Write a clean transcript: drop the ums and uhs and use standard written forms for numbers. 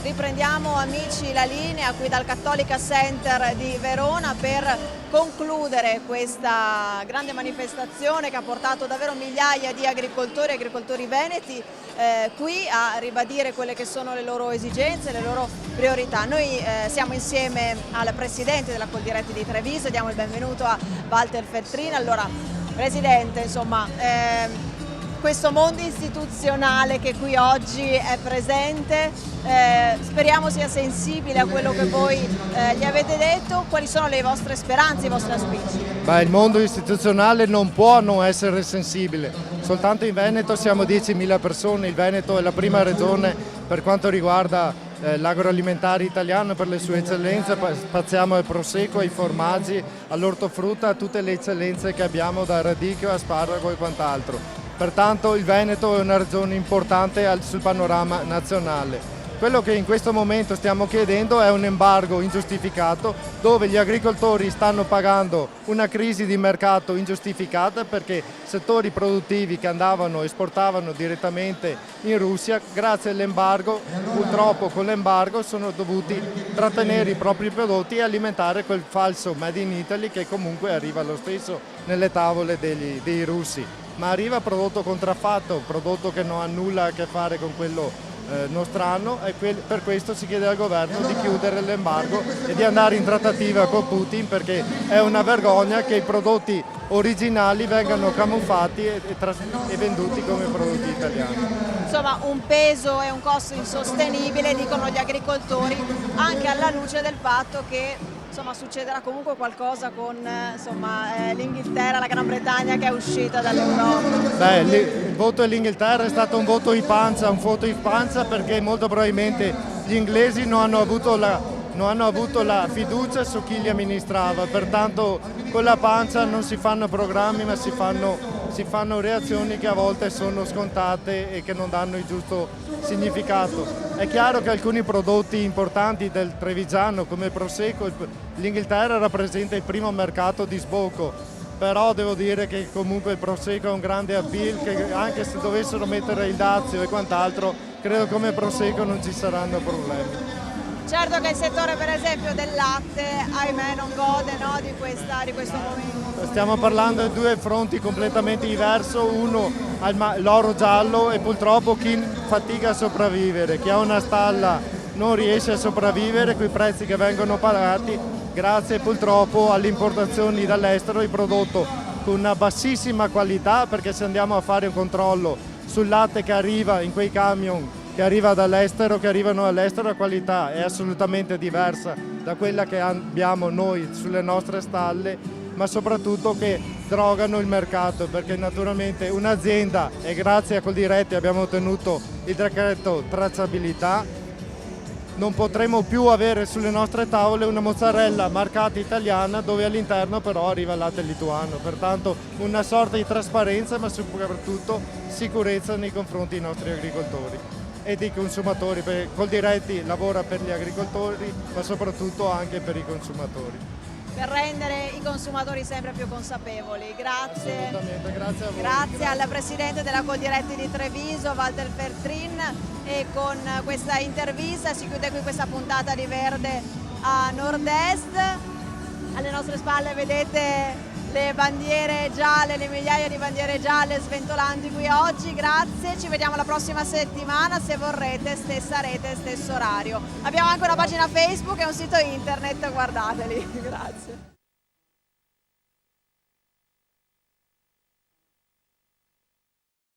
Riprendiamo amici la linea qui dal Cattolica Center di Verona per concludere questa grande manifestazione che ha portato davvero migliaia di agricoltori e agricoltori veneti qui a ribadire quelle che sono le loro esigenze, le loro priorità. Noi siamo insieme al Presidente della Coldiretti di Treviso, diamo il benvenuto a Walter Feltrin. Allora, Presidente, insomma, questo mondo istituzionale che qui oggi è presente, speriamo sia sensibile a quello che voi gli avete detto. Quali sono le vostre speranze, i vostri auspici? Beh, il mondo istituzionale non può non essere sensibile. Soltanto in Veneto siamo 10.000 persone, il Veneto è la prima regione per quanto riguarda l'agroalimentare italiano per le sue eccellenze, spaziamo al prosecco, ai formaggi, all'ortofrutta, a tutte le eccellenze che abbiamo da radicchio, asparago e quant'altro. Pertanto il Veneto è una regione importante sul panorama nazionale. Quello che in questo momento stiamo chiedendo è un embargo ingiustificato dove gli agricoltori stanno pagando una crisi di mercato ingiustificata perché settori produttivi che esportavano direttamente in Russia, grazie all'embargo, purtroppo con l'embargo sono dovuti trattenere i propri prodotti e alimentare quel falso Made in Italy che comunque arriva lo stesso nelle tavole dei russi. Ma arriva prodotto contraffatto, prodotto che non ha nulla a che fare con quello nostrano, e per questo si chiede al governo di chiudere l'embargo e di andare in trattativa con Putin, perché è una vergogna che i prodotti originali vengano camuffati e venduti come prodotti italiani. Insomma, un peso e un costo insostenibile, dicono gli agricoltori, anche alla luce del fatto che succederà comunque qualcosa con l'Inghilterra, la Gran Bretagna che è uscita dall'Europa. Beh, il voto dell'Inghilterra è stato un voto in pancia, perché molto probabilmente gli inglesi non hanno avuto la fiducia su chi li amministrava, pertanto con la pancia non si fanno programmi ma si fanno reazioni che a volte sono scontate e che non danno il giusto significato. È chiaro che alcuni prodotti importanti del trevigiano come il prosecco, l'Inghilterra rappresenta il primo mercato di sbocco, però devo dire che comunque il prosecco ha un grande appeal, che anche se dovessero mettere il dazio e quant'altro, credo che come prosecco non ci saranno problemi. Certo che il settore per esempio del latte, ahimè, non gode di questo momento. Stiamo parlando di due fronti completamente diversi, uno l'oro giallo e purtroppo chi fatica a sopravvivere, chi ha una stalla non riesce a sopravvivere con i prezzi che vengono pagati grazie purtroppo alle importazioni dall'estero di prodotto con una bassissima qualità, perché se andiamo a fare un controllo sul latte che arriva in quei camion che arrivano dall'estero, la qualità è assolutamente diversa da quella che abbiamo noi sulle nostre stalle, ma soprattutto che drogano il mercato, perché naturalmente un'azienda, e grazie a Coldiretti abbiamo ottenuto il decreto tracciabilità, non potremo più avere sulle nostre tavole una mozzarella marcata italiana dove all'interno però arriva il latte lituano. Pertanto una sorta di trasparenza, ma soprattutto sicurezza nei confronti dei nostri agricoltori e dei consumatori, perché Coldiretti lavora per gli agricoltori ma soprattutto anche per i consumatori. Per rendere i consumatori sempre più consapevoli. Grazie. Assolutamente, grazie a voi. Grazie al Presidente della Coldiretti di Treviso, Walter Feltrin, e con questa intervista si chiude qui questa puntata di Verde a Nord-Est. Alle nostre spalle vedete le bandiere gialle, le migliaia di bandiere gialle sventolanti qui oggi. Grazie, ci vediamo la prossima settimana, se vorrete, stessa rete, stesso orario. Abbiamo anche una pagina Facebook e un sito internet, guardateli. Grazie.